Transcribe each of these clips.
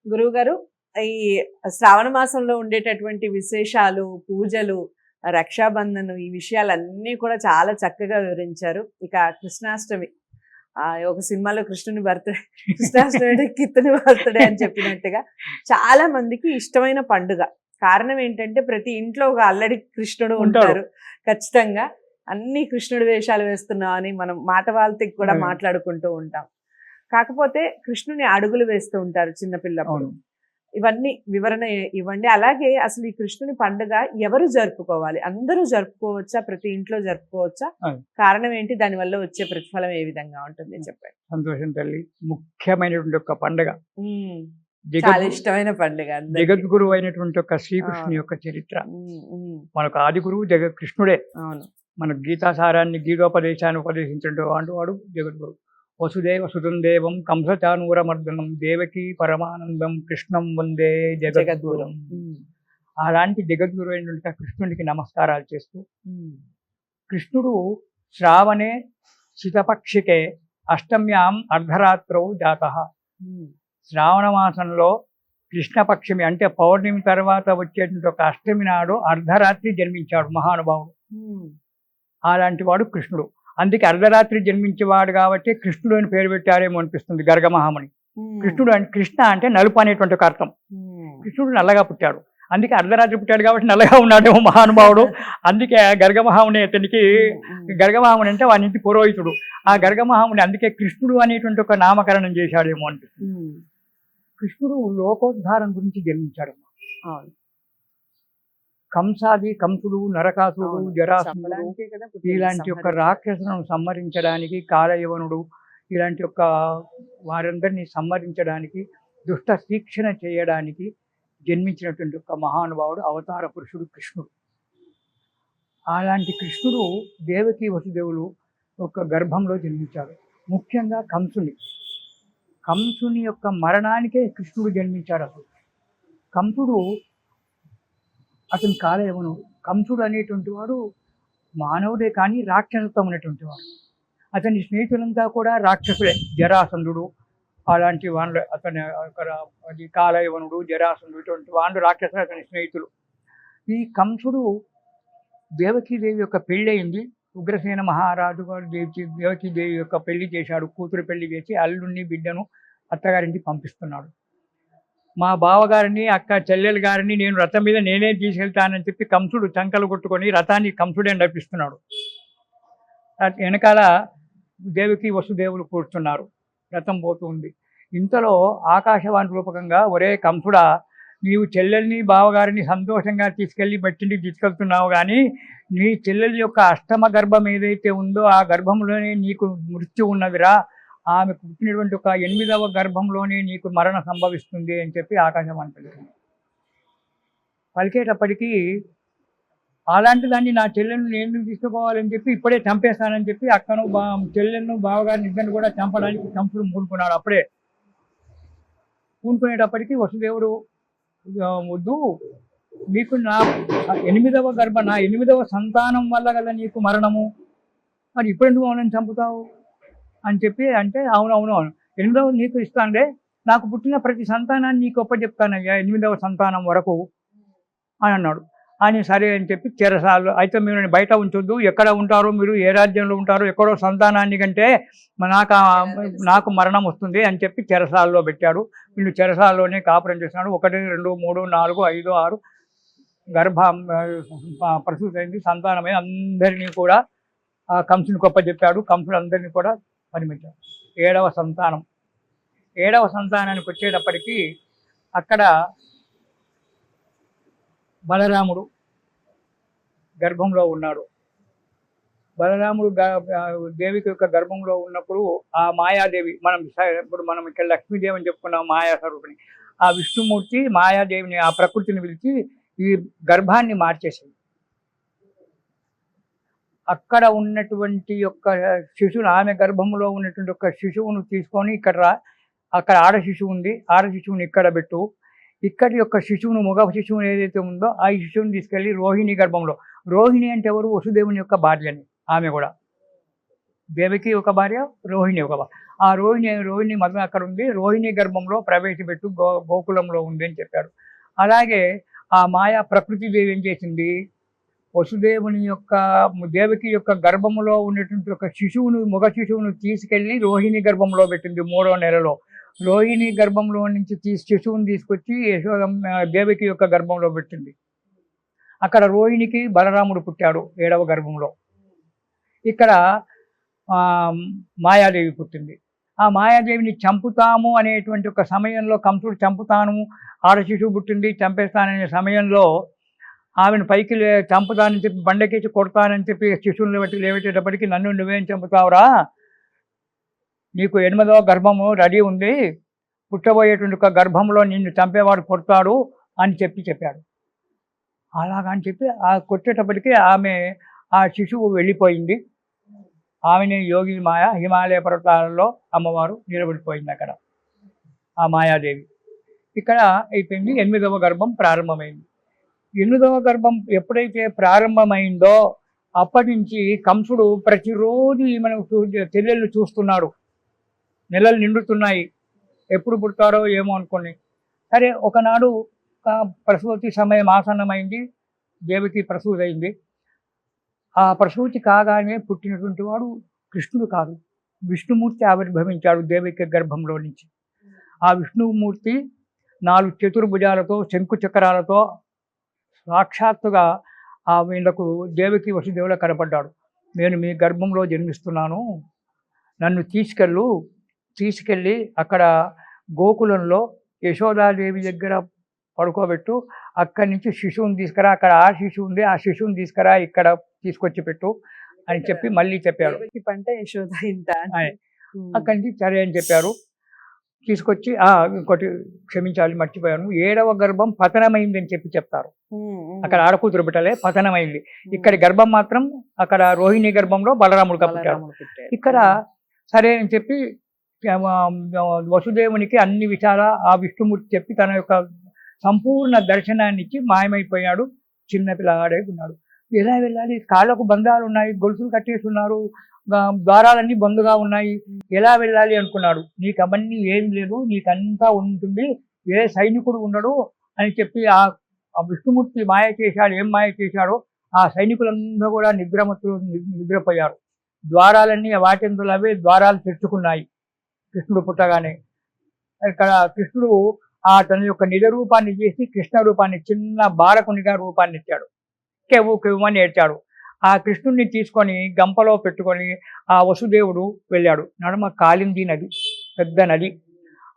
గురువుగారు, ఈ శ్రావణ మాసంలో ఉండేటటువంటి విశేషాలు, పూజలు, రక్షాబంధనం ఈ విషయాలన్నీ కూడా చాలా చక్కగా వివరించారు. ఇక కృష్ణాష్టమి, ఒక సినిమాలో కృష్ణుని బర్త్‌డే, కృష్ణాష్టమి అంటే కిత్తుని బర్త్‌డే అని చెప్పినట్టుగా చాలా మందికి ఇష్టమైన పండుగ. కారణం ఏంటంటే ప్రతి ఇంట్లో ఒక అల్లడి కృష్ణుడు ఉంటారు. ఖచ్చితంగా అన్ని కృష్ణుడి వేషాలు వేస్తున్నాం అని మనం మాట వాళ్ళకి కూడా మాట్లాడుకుంటూ ఉంటాం. కాకపోతే కృష్ణుని అడుగులు వేస్తూ ఉంటారు చిన్నపిల్లప్పుడు. ఇవన్నీ వివరణ ఇవ్వండి. అలాగే అసలు ఈ కృష్ణుని పండుగ ఎవరు జరుపుకోవాలి? అందరూ జరుపుకోవచ్చా? ప్రతి ఇంట్లో జరుపుకోవచ్చా? కారణం ఏంటి? దానివల్ల వచ్చే ప్రతిఫలం ఏ విధంగా ఉంటుంది చెప్పండి. సంతోషం తల్లి. ముఖ్యమైనటువంటి ఒక పండుగ, చాలా ఇష్టమైన పండుగ, జగద్గురు అయినటువంటి ఒక శ్రీకృష్ణుని యొక్క చరిత్ర. మనకు ఆది గురువు కృష్ణుడే. అవును. మన గీతాసారాన్ని, గీతోపదేశాన్ని ఉపదేశించినటువంటి వాడు జగద్గురు. వసుదేవ సుతం దేవం కంసచానూరమర్దనం దేవకీ పరమానందం కృష్ణం వందే జగద్గురం. అలాంటి జగద్గురు అయినటువంటి కృష్ణుడికి నమస్కారాలు చేస్తూ, కృష్ణుడు శ్రావణే శితపక్షికే అష్టమ్యాం అర్ధరాత్రౌ జాతః. శ్రావణ మాసంలో కృష్ణపక్షమి అంటే పౌర్ణమి తర్వాత వచ్చేటువంటి ఒక అష్టమి నాడు అర్ధరాత్రి జన్మించాడు మహానుభావుడు. అలాంటి వాడు కృష్ణుడు. అందుకే అర్ధరాత్రి జన్మించేవాడు కాబట్టి కృష్ణుడు అని పేరు పెట్టారేమో అనిపిస్తుంది గర్గమహాముని. కృష్ణుడు అంటే, కృష్ణ అంటే నలుపు అనేటువంటి ఒక అర్థం. కృష్ణుడు నల్లగా పుట్టాడు, అందుకే అర్ధరాత్రి పుట్టాడు కాబట్టి నల్లగా ఉన్నాడేమో మహానుభావుడు. అందుకే గర్గమహాముని అతనికి, గర్గమహాముని అంటే వాని ఇంటి పురోహితుడు. ఆ గర్గమహాముని అందుకే కృష్ణుడు అనేటువంటి ఒక నామకరణం చేశాడేమో అనిపిస్తుంది. కృష్ణుడు లోకోద్ధారం గురించి జన్మించాడు. కంసుడు, నరకాసుడు, జరాసంధుడు ఇలాంటి యొక్క రాక్షసులను సంహరించడానికి, కాలయవనుడు ఇలాంటి యొక్క వారందరినీ సంహరించడానికి, దుష్ట శిక్షణ చేయడానికి జన్మించినటువంటి ఒక మహానుభావుడు, అవతార పురుషుడు కృష్ణుడు. అలాంటి కృష్ణుడు దేవకీ వసుదేవులు ఒక గర్భంలో జన్మించాడు. ముఖ్యంగా కంసుని యొక్క మరణానికే కృష్ణుడు జన్మించాడు. కంసుడు అతని కాలయవనుడు. కంసుడు అనేటువంటి వాడు మానవుడే కానీ రాక్షసత్వం అనేటువంటి వాడు. అతని స్నేహితులంతా కూడా రాక్షసులే. జరాసంధుడు అలాంటి వాళ్ళు, అతని కాలయవనుడు, జరాసంధుడు ఇటువంటి వాళ్ళు రాక్షసులు అతని స్నేహితులు. ఈ కంసుడు దేవకీదేవి యొక్క పెళ్ళి అయింది. ఉగ్రసేన మహారాజు గారు దేవకీదేవి యొక్క పెళ్లి చేశాడు. కూతురు పెళ్లి చేసి అల్లుడిని, బిడ్డను అత్తగారింటికి పంపిస్తున్నాడు. మా బావగారిని, అక్క చెల్లెలు గారిని నేను రథం మీద నేనే తీసుకెళ్తానని చెప్పి కంసుడు చంకలు కొట్టుకొని రథాన్ని కంసుడే నడిపిస్తున్నాడు. వెనకాల దేవికి వసుదేవులు కూర్చున్నారు. రథం పోతుంది. ఇంతలో ఆకాశవాణి రూపకంగా, ఒరే కంసుడా, నీవు చెల్లెల్ని, బావగారిని సంతోషంగా తీసుకెళ్ళి బట్టింటికి తీసుకెళ్తున్నావు, కానీ నీ చెల్లెల యొక్క అష్టమ గర్భం ఏదైతే ఉందో ఆ గర్భంలోనే నీకు మృత్యు ఉన్నదిరా. ఆమె పుట్టినటువంటి ఒక 8వ గర్భంలోనే నీకు మరణం సంభవిస్తుంది అని చెప్పి ఆకాశవాణి పలికింది. పలికేటప్పటికీ అలాంటి దాన్ని నా చెల్లెలను నేను తీసుకోవాలని చెప్పి ఇప్పుడే చంపేస్తానని చెప్పి అక్కను, చెల్లెలను, బావగారిని ఇద్దరిని కూడా చంపడానికి కంసుడు పూనుకున్నాడు. అప్పుడే పూనుకునేటప్పటికీ వసుదేవుడు, వద్దు, నీకు నా 8వ సంతానం వల్ల కదా నీకు మరణము, మరి ఇప్పుడెందుకు మౌనం చంపుతావు అని చెప్పి అంటే, అవును 8వ నీకు ఇస్తానులే, నాకు పుట్టిన ప్రతి సంతానాన్ని నీకు చెప్తానయ్యా 8వ సంతానం వరకు అని అన్నాడు. ఆయన సరే అని చెప్పి చెరసాలు, అయితే మీరు బయట ఉంచొద్దు, ఎక్కడ ఉంటారో మీరు, ఏ రాజ్యంలో ఉంటారో, ఎక్కడో సంతానాన్ని కంటే నాకు మరణం వస్తుంది అని చెప్పి చెరసాలలో పెట్టాడు. వీళ్ళు చెరసాలలోనే కాపురం చేస్తున్నాడు. 1, 2, 3, 4, 5, 6 ప్రసూతి అయింది, సంతానమైన అందరినీ కూడా కంసుని చెప్పాడు. కంసుడు అందరినీ కూడా పరిమించాడు. 7వ సంతానం. 7వ సంతానానికి వచ్చేటప్పటికీ అక్కడ బలరాముడు గర్భంలో ఉన్నాడు. బలరాముడు దేవికి యొక్క గర్భంలో ఉన్నప్పుడు ఆ మాయాదేవి, ఇప్పుడు మనం ఇక్కడ లక్ష్మీదేవి అని చెప్పుకున్నాం, మాయా స్వరూపిణి, ఆ విష్ణుమూర్తి మాయాదేవిని, ఆ ప్రకృతిని పిలిచి ఈ గర్భాన్ని మార్చేసింది. అక్కడ ఉన్నటువంటి యొక్క శిశువును, ఆమె గర్భంలో ఉన్నటువంటి ఒక శిశువును తీసుకొని అక్కడ ఆడ శిశువు ఉంది, ఆడ శిశువుని ఇక్కడ పెట్టు, ఇక్కడి యొక్క శిశువును, మగ శిశువుని ఏదైతే ఉందో ఆ శిశువుని తీసుకెళ్ళి రోహిణి గర్భంలో, రోహిణి అంటే ఎవరు? వసుదేవుని యొక్క భార్యని. ఆమె కూడా దేవకి ఒక భార్య, రోహిణి ఒక భార్య. ఆ రోహిణి మదన అక్కడ ఉంది, రోహిణి గర్భంలో ప్రవేశపెట్టు, గోకులంలో ఉంది అని చెప్పాడు. అలాగే ఆ మాయా ప్రకృతి దేవి ఏం చేసింది, వసుదేవుని యొక్క దేవకి యొక్క గర్భములో ఉన్నటువంటి ఒక శిశువును, మగ శిశువును తీసుకెళ్లి రోహిణి గర్భంలో పెట్టింది 3వ నెలలో. రోహిణి గర్భంలో నుంచి శిశువుని తీసుకొచ్చి దేవకి యొక్క గర్భంలో పెట్టింది. అక్కడ రోహిణికి బలరాముడు పుట్టాడు 7వ గర్భంలో. ఇక్కడ మాయాదేవి పుట్టింది. ఆ మాయాదేవిని చంపుతాము అనేటువంటి ఒక సమయంలో, కంసుడు చంపుతాను, ఆడ శిశువు పుట్టింది చంపేస్తాననే సమయంలో ఆమెను పైకి చంపుతానని చెప్పి బండకేసి కొడతానని చెప్పి శిశువుని లేవెట్టేటప్పటికి, నన్ను నువ్వేం చంపుతావురా, నీకు 8వ గర్భము రెడీ ఉంది, పుట్టబోయేటువంటి ఒక గర్భంలో నిన్ను చంపేవాడు కొడతాడు అని చెప్పాడు. అలాగని చెప్పి ఆ కొట్టేటప్పటికి ఆ శిశువు వెళ్ళిపోయింది. ఆమెని యోగి మాయ హిమాలయ పర్వతాలలో అమ్మవారు నిలబడిపోయింది అక్కడ ఆ మాయాదేవి. ఇక్కడ అయిపోయింది. 8వ గర్భం ప్రారంభమైంది. 8వ గర్భం ఎప్పుడైతే ప్రారంభమైందో అప్పటి నుంచి కంసుడు ప్రతిరోజు ఈమెను చెల్లెళ్ళు చూస్తున్నాడు. నెలలు నిండుతున్నాయి, ఎప్పుడు పుడతారో ఏమో అనుకోండి. సరే, ఒకనాడు ప్రసూతి సమయం ఆసన్నమైంది, దేవకి ప్రసూతి అయింది. ఆ ప్రసూతి కాగానే పుట్టినటువంటి వాడు కృష్ణుడు కాదు, విష్ణుమూర్తి ఆవిర్భవించాడు దేవకి గర్భంలో నుంచి. ఆ విష్ణుమూర్తి 4 చతుర్భుజాలతో, శంకు చక్రాలతో సాక్షాత్తుగా వీళ్ళకు దేవకి వసుదేవుల కనపడ్డాడు. నేను మీ గర్భంలో జన్మిస్తున్నాను, నన్ను తీసుకెళ్ళి అక్కడ గోకులంలో యశోదాదేవి దగ్గర పడుకోబెట్టు, అక్కడి నుంచి శిశువుని తీసుకురా, అక్కడ ఆ శిశువు ఉంది, ఆ శిశువుని తీసుకురా, ఇక్కడ తీసుకొచ్చి పెట్టు అని చెప్పి మళ్ళీ చెప్పాడు. అక్కడి నుంచి సరే అని చెప్పారు. తీసుకొచ్చి ఇంకోటి క్షమించాలి మర్చిపోయాను, 7వ గర్భం పతనమైందని చెప్తారు. అక్కడ ఆడకూతురు బిడ్డలే పతనమైంది. ఇక్కడి గర్భం మాత్రం అక్కడ రోహిణి గర్భంలో బలరాముడుగా పుట్టాడు. ఇక్కడ సరే అని చెప్పి వసుదేవునికి అన్ని విషయాల ఆ విష్ణుమూర్తి చెప్పి తన యొక్క సంపూర్ణ దర్శనాన్ని ఇచ్చి మాయమైపోయాడు. చిన్నపిల్లగాడే ఉన్నాడు. ఎలా వెళ్ళాలి, కాళ్ళకు బంధాలు ఉన్నాయి, గొలుసులు కట్టేసి ఉన్నారు, ద్వారాలన్నీ బందుగా ఉన్నాయి, ఎలా వెళ్ళాలి అనుకున్నాడు. నీకు అవన్నీ ఏం లేదు, నీకంతా ఉంటుంది, ఏ సైనికుడు ఉండడు అని చెప్పి ఆ విష్ణుమూర్తి మాయ చేశాడు. ఏం మాయ చేశాడో ఆ సైనికులందరూ కూడా నిద్రపోయారు. ద్వారాలన్నీ వాటిందులు అవే ద్వారాలు తెరుచుకున్నాయి కృష్ణుడు పుట్టగానే. ఇక్కడ కృష్ణుడు తన యొక్క నిజ రూపాన్ని చేసి కృష్ణ రూపాన్ని, చిన్న బాలకునిగా రూపాన్ని ఇచ్చాడు. కెవ్వుమని ఏడ్చాడు. ఆ కృష్ణుడిని తీసుకొని గంపలో పెట్టుకొని ఆ వసుదేవుడు వెళ్ళాడు. నడుమ కాళింది నది, పెద్ద నది.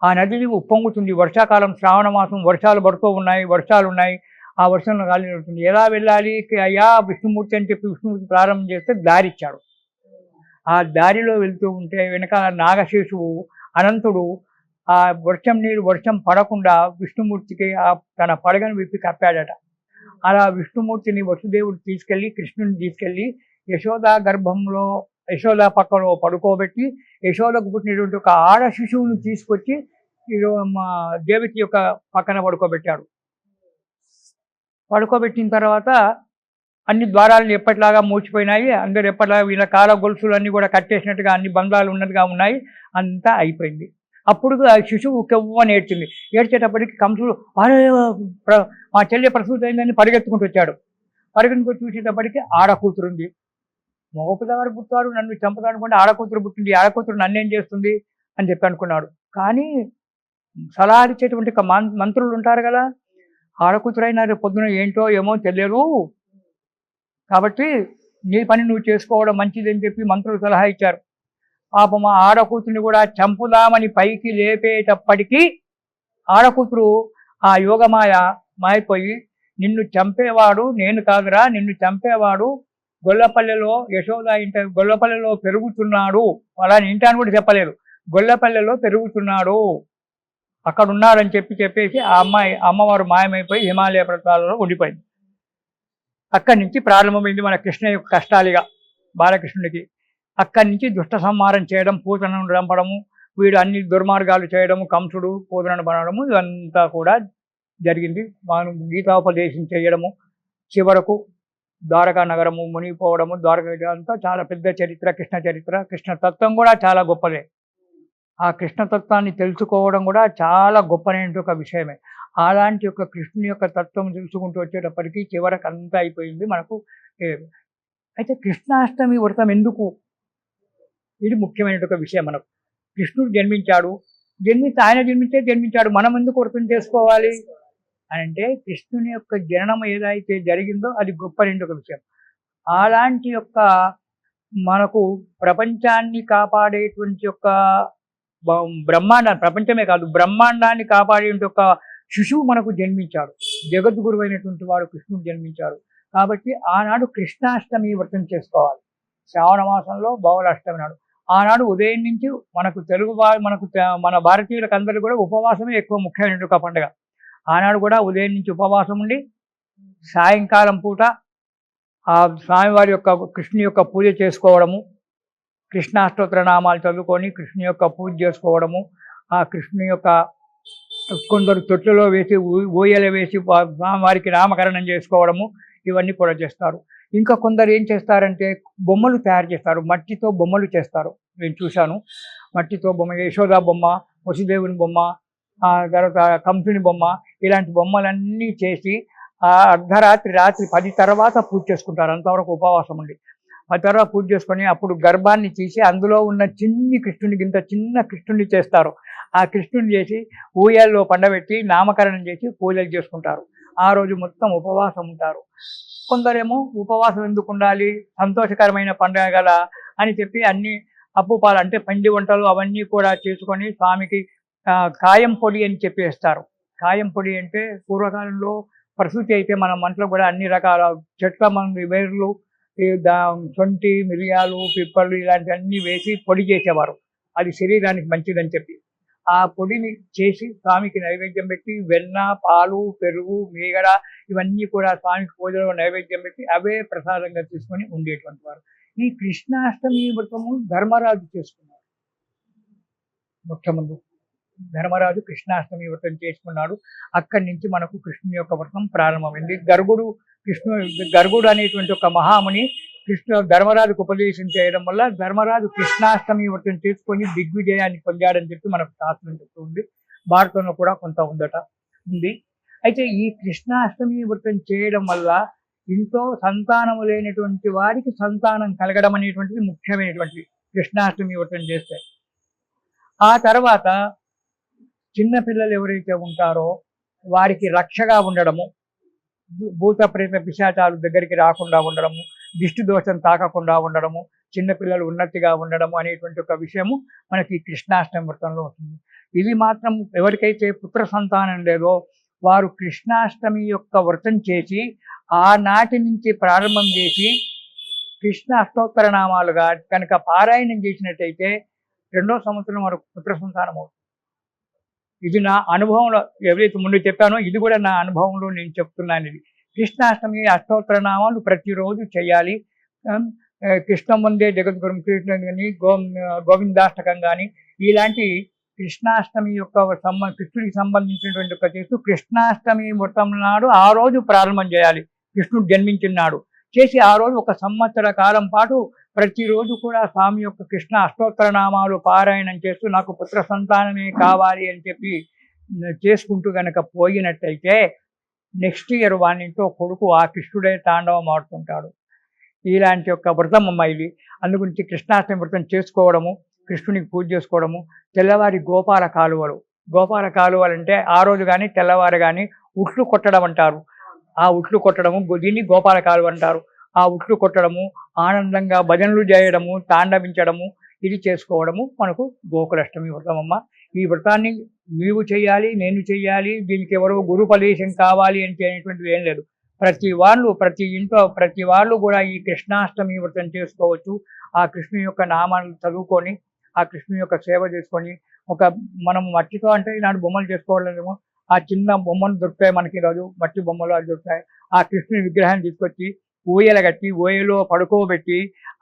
ఆ నది ఉప్పొంగుతుంది. వర్షాకాలం, శ్రావణ మాసం, వర్షాలు పడుతూ ఉన్నాయి, వర్షాలు ఉన్నాయి. ఆ వర్షంలో గాలి నడుతుంది. ఎలా వెళ్ళాలి, అయ్యా విష్ణుమూర్తి అని చెప్పి విష్ణుమూర్తి ప్రారంభం చేస్తే దారి ఇచ్చాడు. ఆ దారిలో వెళ్తూ ఉంటే వెనకాల నాగశేషువు అనంతుడు ఆ వర్షం పడకుండా విష్ణుమూర్తికి తన పడగను విప్పి కప్పాడట. అలా విష్ణుమూర్తిని వసుదేవుడు కృష్ణుని తీసుకెళ్ళి యశోద పక్కలో పడుకోబెట్టి, యశోదకు పుట్టినటువంటి ఒక ఆడ శిశువును తీసుకొచ్చి దేవకి యొక్క పక్కన పడుకోబెట్టాడు. పడుకోబెట్టిన తర్వాత అన్ని ద్వారాలను ఎప్పటిలాగా మూసిపోయినాయి. అందరు ఎప్పటిలాగా వీళ్ళ కాల గొలుసులు అన్నీ కూడా కట్టేసినట్టుగా, అన్ని బంధాలు ఉన్నట్టుగా ఉన్నాయి. అంతా అయిపోయింది. అప్పుడు ఆ శిశువు కెవ్వని ఏడ్చింది. ఏడ్చేటప్పటికి కంసుడు మా చెల్లె ప్రసూతి అయిందని పరిగెత్తుకుంటూ వచ్చాడు. పరిగెత్తుకుంటూ చూసేటప్పటికి ఆడకూతురుంది. మగపిల్లవాడు పుట్టాడు, నన్ను చంపుతాడు అనుకుంటే ఆడకూతురు పుట్టింది. ఆడకూతురు నన్నేం చేస్తుంది అని చెప్పి అనుకున్నాడు. కానీ సలహా ఇచ్చేటువంటి మంత్రులు ఉంటారు కదా, ఆడకూతురైనా రేపు పొద్దున ఏంటో ఏమో తెలియదు, కాబట్టి నీ పని నువ్వు చేసుకోవడం మంచిదని చెప్పి మంత్రులు సలహా ఇచ్చారు. పాపం ఆడకూతురిని కూడా చంపుదామని పైకి లేపేటప్పటికీ ఆడకూతురు ఆ మాయపోయి, నిన్ను చంపేవాడు నేను కాదురా, నిన్ను చంపేవాడు గొల్లపల్లెలో గొల్లపల్లెలో పెరుగుతున్నాడు, అలా ఇంటాను కూడా చెప్పలేదు, గొల్లపల్లెలో పెరుగుతున్నాడు, అక్కడ ఉన్నాడని చెప్పేసి అమ్మవారు మాయమైపోయి హిమాలయ పర్వతాలలో ఉండిపోయింది. అక్కడి నుంచి ప్రారంభమైంది మన కృష్ణ యొక్క కష్టాలుగా బాలకృష్ణుడికి. అక్కడి నుంచి దుష్ట సంహారం చేయడం, పూతనను రంపడము, వీడు అన్ని దుర్మార్గాలు చేయడము, కంసుడు పూతనను పడడము, ఇదంతా కూడా జరిగింది. మనం గీతాపదేశం చేయడము, చివరకు ద్వారకా నగరము మునిగిపోవడము, ద్వారకా అంతా చాలా పెద్ద చరిత్ర, కృష్ణ చరిత్ర. కృష్ణ తత్వం కూడా చాలా గొప్పదే. ఆ కృష్ణతత్వాన్ని తెలుసుకోవడం కూడా చాలా గొప్పనైన ఒక విషయమే. అలాంటి యొక్క కృష్ణుని యొక్క తత్వం తెలుసుకుంటూ వచ్చేటప్పటికి చివరకు అంతా అయిపోయింది మనకు. ఏ అయితే కృష్ణాష్టమి వ్రతం ఎందుకు? ఇది ముఖ్యమైన ఒక విషయం మనకు. కృష్ణుడు జన్మించాడు. ఆయన జన్మించాడు. మనం ఎందుకు వ్రతం చేసుకోవాలి అని అంటే, కృష్ణుని యొక్క జననం ఏదైతే జరిగిందో అది గొప్పనైన ఒక విషయం. అలాంటి యొక్క మనకు ప్రపంచాన్ని కాపాడేటువంటి యొక్క బ్రహ్మాండాన్ని, ప్రపంచమే కాదు బ్రహ్మాండాన్ని కాపాడేటువంటి ఒక శిశువు మనకు జన్మించాడు. జగద్గురువైనటువంటి వాడు కృష్ణుడు జన్మించాడు. కాబట్టి ఆనాడు కృష్ణాష్టమి వ్రతం చేసుకోవాలి. శ్రావణ మాసంలో బహుళాష్టమి నాడు. ఆనాడు ఉదయం నుంచి మనకు మన భారతీయులకు అందరికీ కూడా ఉపవాసమే ఎక్కువ ముఖ్యమైన ఒక పండుగ. ఆనాడు కూడా ఉదయం నుంచి ఉపవాసం ఉండి సాయంకాలం పూట ఆ స్వామివారి యొక్క కృష్ణుని యొక్క పూజ చేసుకోవడము, కృష్ణాష్టోత్తర నామాలు చదువుకొని కృష్ణుని యొక్క పూజ చేసుకోవడము, ఆ కృష్ణుని యొక్క కొందరు తొట్లలో వేసి ఊయల వేసి స్వామివారికి నామకరణం చేసుకోవడము, ఇవన్నీ కూడా చేస్తారు. ఇంకా కొందరు ఏం చేస్తారంటే బొమ్మలు తయారు చేస్తారు, మట్టితో బొమ్మలు చేస్తారు. నేను చూశాను. మట్టితో బొమ్మ, యశోదా బొమ్మ, వసుదేవుని బొమ్మ, తర్వాత కంసుని బొమ్మ, ఇలాంటి బొమ్మలన్నీ చేసి అర్ధరాత్రి రాత్రి 10 తర్వాత పూజ చేసుకుంటారు. అంతవరకు ఉపవాసం ఉండి 10 తర్వాత పూజ చేసుకొని అప్పుడు గర్భాన్ని తీసి అందులో ఉన్న చిన్న కృష్ణుని చేస్తారు. ఆ కృష్ణుని చేసి ఊయల్లో పండబెట్టి నామకరణం చేసి పూజలు చేసుకుంటారు. ఆ రోజు మొత్తం ఉపవాసం ఉంటారు. కొందరేమో ఉపవాసం ఎందుకు ఉండాలి, సంతోషకరమైన పండుగ కదా అని చెప్పి అన్ని అప్పుపాలు అంటే పిండి వంటలు అవన్నీ కూడా చేసుకొని స్వామికి కాయం పొడి అని చెప్పేస్తారు. కాయం పొడి అంటే పూర్వకాలంలో ప్రసూతి అయితే మన మంటలో కూడా అన్ని రకాల చెట్ల మంది వేర్లు, శొంఠి, మిరియాలు, పిప్పళ్ళు ఇలాంటివన్నీ వేసి పొడి చేసేవారు. అది శరీరానికి మంచిదని చెప్పి ఆ పొడిని చేసి స్వామికి నైవేద్యం పెట్టి వెన్న, పాలు, పెరుగు, మీగడ ఇవన్నీ కూడా స్వామికి పూజలో నైవేద్యం పెట్టి అవే ప్రసాదంగా తీసుకొని ఉండేటువంటి వారు. ఈ కృష్ణాష్టమి వ్రతము ధర్మరాజు చేసుకున్నాడు. ముందు ధర్మరాజు కృష్ణాష్టమి వ్రతం చేసుకున్నాడు. అక్కడి నుంచి మనకు కృష్ణుని యొక్క వ్రతం ప్రారంభమైంది. గర్గుడు అనేటువంటి ఒక మహాముని ధర్మరాజుకు ఉపదేశం చేయడం వల్ల ధర్మరాజు కృష్ణాష్టమి వ్రతం చేసుకొని దిగ్విజయాన్ని పొందాడని చెప్పి మనకు శాస్త్రం చెప్తూ ఉంది. భారతంలో కూడా కొంత ఉంది. అయితే ఈ కృష్ణాష్టమి వ్రతం చేయడం వల్ల ఇంట్లో సంతానము లేనటువంటి వారికి సంతానం కలగడం అనేటువంటిది ముఖ్యమైనటువంటిది కృష్ణాష్టమి వ్రతం చేస్తే. ఆ తర్వాత చిన్నపిల్లలు ఎవరైతే ఉంటారో వారికి రక్షగా ఉండడము, భూత ప్రేత పిశాచాలు దగ్గరికి రాకుండా ఉండడము, దిష్టి దోషం తాకకుండా ఉండడము, చిన్నపిల్లలు ఉన్నతిగా ఉండడము అనేటువంటి ఒక విషయము మనకి కృష్ణాష్టమి వ్రతంలో వస్తుంది. ఇది మాత్రం ఎవరికైతే పుత్ర సంతానం లేదో వారు కృష్ణాష్టమి యొక్క వ్రతం చేసి ఆనాటి నుంచి ప్రారంభం చేసి కృష్ణ అష్టోత్తర నామాలుగా కనుక పారాయణం చేసినట్టయితే 2వ సంవత్సరం వరకు పుత్ర సంతానం అవుతుంది. ఇది నా అనుభవంలో ఎవరైతే ముందు చెప్పానో ఇది కూడా నా అనుభవంలో నేను చెప్తున్నాను. ఇది కృష్ణాష్టమి అష్టోత్తర నామాలు ప్రతిరోజు చేయాలి. కృష్ణం వందే జగద్గురు కృష్ణ కానీ గోవిందాష్టకం కానీ ఇలాంటి కృష్ణాష్టమి యొక్క కృష్ణుడికి సంబంధించినటువంటి ఒక చేస్తూ కృష్ణాష్టమి వ్రతం నాడు ఆ రోజు ప్రారంభం చేయాలి. కృష్ణుడు జన్మించిన నాడు చేసి ఆ రోజు 1 సంవత్సర కాలం పాటు ప్రతిరోజు కూడా స్వామి యొక్క కృష్ణ అష్టోత్తర నామాలు పారాయణం చేస్తూ నాకు పుత్ర సంతానమే కావాలి అని చెప్పి చేసుకుంటూ కనుక పోయినట్టయితే నెక్స్ట్ ఇయర్ వానింట్లో కొడుకు ఆ కృష్ణుడే తాండవం ఆడుతుంటాడు. ఇలాంటి యొక్క వ్రతం అమ్మ ఇది. అందుగురించి కృష్ణాష్టమి వ్రతం చేసుకోవడము, కృష్ణునికి పూజ చేసుకోవడము, తెల్లవారి గోపాల కాలువలు అంటే ఆ రోజు కానీ తెల్లవారు కానీ ఉట్లు కొట్టడం అంటారు. ఆ ఉట్లు కొట్టడము దీన్ని గోపాల కాలువ అంటారు. ఆ ఉట్లు కొట్టడము, ఆనందంగా భజనలు చేయడము, తాండవించడము ఇది చేసుకోవడము మనకు గోకులాష్టమి వ్రతం అమ్మ. ఈ వ్రతాన్ని నీవు చేయాలి, నేను చేయాలి, దీనికి ఎవరో గురుపదేశం కావాలి అంటే అనేటువంటిది ఏం లేదు. ప్రతి ఇంట్లో ప్రతి వాళ్ళు కూడా ఈ కృష్ణాష్టమి వ్రతం చేసుకోవచ్చు. ఆ కృష్ణుని యొక్క నామాలను చదువుకొని ఆ కృష్ణుని యొక్క సేవ చేసుకొని మనం మట్టితో అంటే ఈనాడు బొమ్మలు చేసుకోవడమేమో, ఆ చిన్న బొమ్మలు దొరుకుతాయి మనకి ఈరోజు, మట్టి బొమ్మలు అది దొరుకుతాయి. ఆ కృష్ణుని విగ్రహాన్ని తీసుకొచ్చి ఊయల కట్టి ఊయలో పడుకోబెట్టి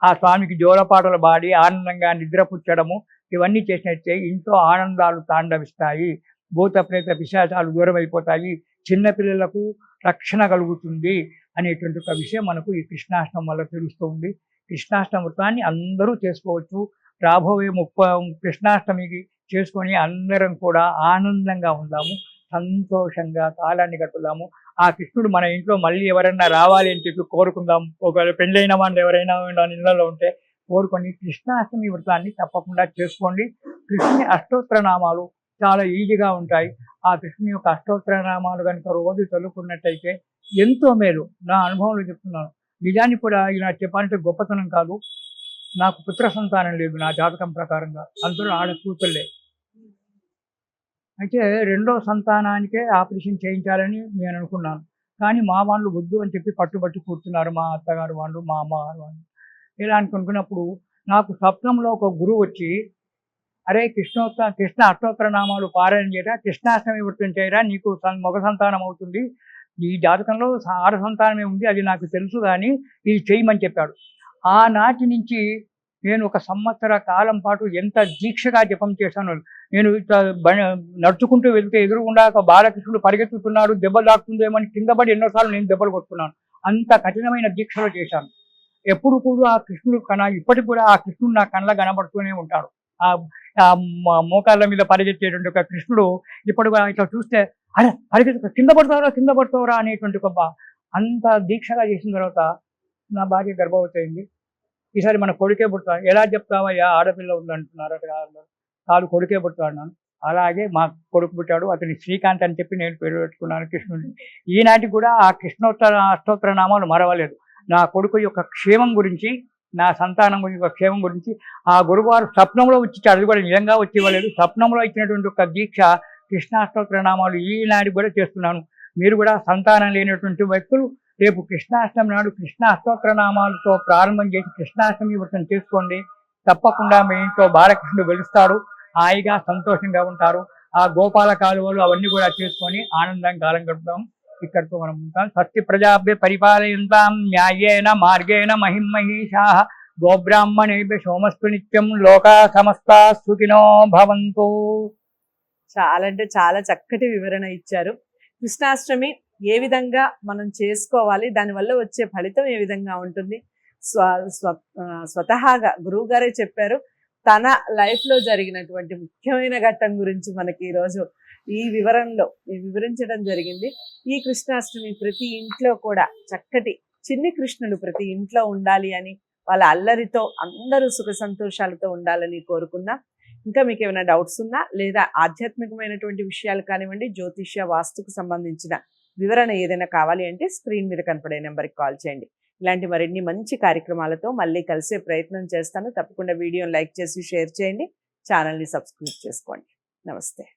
ఆ స్వామికి జోలపాటలు పాడి ఆనందంగా నిద్రపుచ్చడము ఇవన్నీ చేసినట్టే ఇంట్లో ఆనందాలు తాండవిస్తాయి. భూత ప్రేత పిశాచాలు దూరం అయిపోతాయి, చిన్నపిల్లలకు రక్షణ కలుగుతుంది అనేటువంటి ఒక విషయం మనకు ఈ కృష్ణాష్టమి వల్ల తెలుస్తూ ఉంది. కృష్ణాష్టమి వ్రతాన్ని అందరూ చేసుకోవచ్చు. రాబోయే కృష్ణాష్టమికి చేసుకొని అందరం కూడా ఆనందంగా ఉందాము, సంతోషంగా కాలాన్ని గడుపుదాము. ఆ కృష్ణుడు మన ఇంట్లో మళ్ళీ ఎవరైనా రావాలి అని చెప్పి కోరుకుందాం. ఒకవేళ పెళ్ళైన వాళ్ళు ఎవరైనా మన ఇళ్ళలో ఉంటే కోరుకొని కృష్ణాష్టమి వ్రతాన్ని తప్పకుండా చేసుకోండి. కృష్ణుని అష్టోత్తర నామాలు చాలా ఈజీగా ఉంటాయి. ఆ కృష్ణుని యొక్క అష్టోత్తర నామాలు కనుక రోజు చదువుకున్నట్టయితే ఎంతో మేలు. నా అనుభవంలో చెప్తున్నాను. నిజానికి కూడా ఇలా చెప్పాలంటే గొప్పతనం కాదు. నాకు పుత్ర సంతానం లేదు నా జాతకం ప్రకారంగా, అందరూ ఆడ కూతుళ్ళే. అయితే రెండో సంతానానికే ఆపరేషన్ చేయించాలని నేను అనుకున్నాను. కానీ మా వాళ్ళు వద్దు అని చెప్పి పట్టుబట్టి కూర్చున్నారు, మా అత్తగారు వాళ్ళు, మా అమ్మగారు వాళ్ళు. ఇలా అనుకున్నప్పుడు నాకు స్వప్నంలో ఒక గురువు వచ్చి, అరే కృష్ణ అష్టోత్తర నామాలు పారాయణ చేయరా, కృష్ణాష్టమి వ్రతం చేయరా, నీకు మగ సంతానం అవుతుంది, ఈ జాతకంలో ఆడ సంతానమే ఉంది, అది నాకు తెలుసు, కానీ ఇది చేయమని చెప్పాడు. ఆనాటి నుంచి నేను 1 సంవత్సర కాలం పాటు ఎంత దీక్షగా జపం చేశాను. నేను నడుచుకుంటూ వెళ్తే ఎదురుగుండా ఒక బాలకృష్ణుడు పరిగెత్తుతున్నాడు, దెబ్బలు తాకుతుందేమని కింద పడి ఎన్నోసార్లు నేను దెబ్బలు కొట్టుకున్నాను. అంత కఠినమైన దీక్షలో చేశాను. ఎప్పుడు కూడా ఆ కృష్ణుడు ఇప్పటికి కూడా ఆ కృష్ణుడు నా కళ్ళ కనబడుతూనే ఉంటాడు. ఆ మోకాళ్ళ మీద పరిగెత్తేటువంటి ఒక కృష్ణుడు ఇప్పుడు ఇట్లా చూస్తే, అరే పరిగెత్తు, కింద పడతావరా అనేటువంటి ఒక అంత దీక్షగా చేసిన తర్వాత నా భార్య గర్భవతి అయింది. ఈసారి మన కొడుకే పుడతాడు. ఎలా చెప్తావయ్యా, ఆడపిల్ల ఉందంటున్నారు అక్కడ, కాదు కొడుకే పుడతాడు అన్నాను. అలాగే మా కొడుకు పుట్టాడు. అతని శ్రీకాంత్ అని చెప్పి నేను పేరు పెట్టుకున్నాను కృష్ణుడిని. ఈనాటికి కూడా ఆ అష్టోత్తర నామాలు మరవలేదు. నా కొడుకు యొక్క క్షేమం గురించి, నా సంతానం యొక్క క్షేమం గురించి ఆ గురువారు స్వప్నంలో వచ్చిచ్చాడు. అది కూడా నిజంగా వచ్చి ఇవ్వలేదు. స్వప్నంలో ఇచ్చినటువంటి ఒక దీక్ష కృష్ణాష్టోత్తర నామాలు ఈనాటికి కూడా చేస్తున్నాను. మీరు కూడా సంతానం లేనటువంటి వ్యక్తులు రేపు కృష్ణాష్టమి నాడు కృష్ణ అష్టోత్తర నామాలతో ప్రారంభం చేసి కృష్ణాష్టమి వ్రతం చేసుకోండి. తప్పకుండా మీ ఇంట్లో బాలకృష్ణుడు వెలుస్తాడు, హాయిగా సంతోషంగా ఉంటారు. ఆ గోపాల కాలువలు అవన్నీ కూడా చేసుకొని ఆనందంగా కాలం గడుపుతాం. ఇక్కడితో మనం ఉంటాం. స్వస్తి ప్రజాభ్య పరిపాలయంతాం న్యాయేన మార్గేణ మహిమహీషాః గోబ్రాహ్మణేభ్య సోమస్తు నిత్యం లోకా సమస్తా సుఖినో భవంతు. చాలా అంటే చాలా చక్కటి వివరణ ఇచ్చారు. కృష్ణాష్టమి ఏ విధంగా మనం చేసుకోవాలి, దానివల్ల వచ్చే ఫలితం ఏ విధంగా ఉంటుంది, స్వతహాగా గురువు గారే చెప్పారు. తన లైఫ్లో జరిగినటువంటి ముఖ్యమైన ఘట్టం గురించి మనకి ఈరోజు ఈ వివరణలో వివరించడం జరిగింది. ఈ కృష్ణాష్టమి ప్రతి ఇంట్లో కూడా చక్కటి చిన్ని కృష్ణుడు ప్రతి ఇంట్లో ఉండాలి అని, వాళ్ళ అల్లరితో అందరూ సుఖ సంతోషాలతో ఉండాలని కోరుకుందాం. ఇంకా మీకు ఏమైనా డౌట్స్ ఉన్నా లేదా ఆధ్యాత్మికమైనటువంటి విషయాలు కానివ్వండి, జ్యోతిష్య వాస్తుకు సంబంధించిన వివరణ ఏదైనా కావాలి అంటే స్క్రీన్ మీద కనపడే నెంబర్కి కాల్ చేయండి. ఇలాంటి మరిన్ని మంచి కార్యక్రమాలతో మళ్ళీ కలిసే ప్రయత్నం చేస్తాను. తప్పకుండా వీడియోని లైక్ చేసి షేర్ చేయండి, ఛానల్ని సబ్స్క్రైబ్ చేసుకోండి. నమస్తే.